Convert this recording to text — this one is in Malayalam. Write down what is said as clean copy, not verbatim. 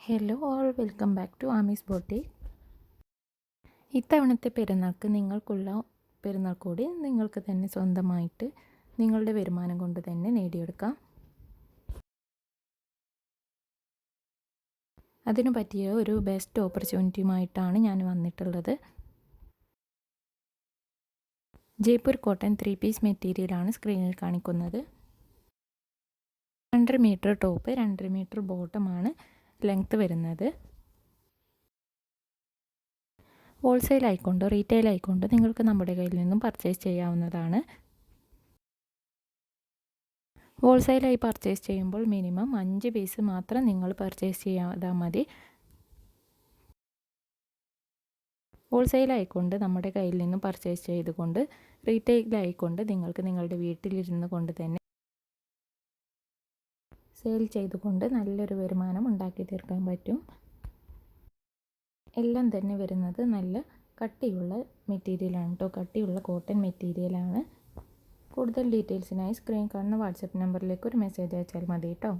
Hello all, welcome back to Ameez boutique. ഇത്തവണത്തെ പെരുന്നാൾക്ക് നിങ്ങൾക്കുള്ള പെരുന്നാൾ കൂടി നിങ്ങൾക്ക് തന്നെ സ്വന്തമായിട്ട് നിങ്ങളുടെ വരുമാനം കൊണ്ട് തന്നെ നേടിയെടുക്കാം. അതിനു പറ്റിയ ഒരു ബെസ്റ്റ് ഓപ്പർച്യൂണിറ്റിയുമായിട്ടാണ് ഞാൻ വന്നിട്ടുള്ളത്. ജയ്പൂർ കോട്ടൺ 3 പീസ് മെറ്റീരിയലാണ് സ്ക്രീനിൽ കാണിക്കുന്നത്. 2.5 മീറ്റർ ടോപ്പ്, 2.5 മീറ്റർ ബോട്ടമാണ് ലെങ്ത്ത് വരുന്നത്. ഹോൾസെയിൽ ആയിക്കൊണ്ടോ റീറ്റെയിൽ ആയിക്കൊണ്ടോ നിങ്ങൾക്ക് നമ്മുടെ കയ്യിൽ നിന്നും പർച്ചേസ് ചെയ്യാവുന്നതാണ്. ഹോൾസെയിലായി പർച്ചേസ് ചെയ്യുമ്പോൾ മിനിമം 5 പീസ് മാത്രം നിങ്ങൾ പർച്ചേസ് ചെയ്താൽ മതി. ഹോൾസെയിലായിക്കൊണ്ട് നമ്മുടെ കയ്യിൽ നിന്നും പർച്ചേസ് ചെയ്തുകൊണ്ട് റീറ്റെയിലായിക്കൊണ്ട് നിങ്ങൾക്ക് നിങ്ങളുടെ വീട്ടിലിരുന്ന് കൊണ്ട് തന്നെ സെയിൽ ചെയ്തുകൊണ്ട് നല്ലൊരു വരുമാനം ഉണ്ടാക്കി തീർക്കാൻ പറ്റും. എല്ലാം തന്നെ വരുന്നത് നല്ല കട്ടിയുള്ള മെറ്റീരിയലാണ് കേട്ടോ, കട്ടിയുള്ള കോട്ടൺ മെറ്റീരിയലാണ്. കൂടുതൽ ഡീറ്റെയിൽസിനായി സ്ക്രീൻ കാണുന്ന വാട്സപ്പ് നമ്പറിലേക്ക് ഒരു മെസ്സേജ് അയച്ചാൽ മതി കേട്ടോ.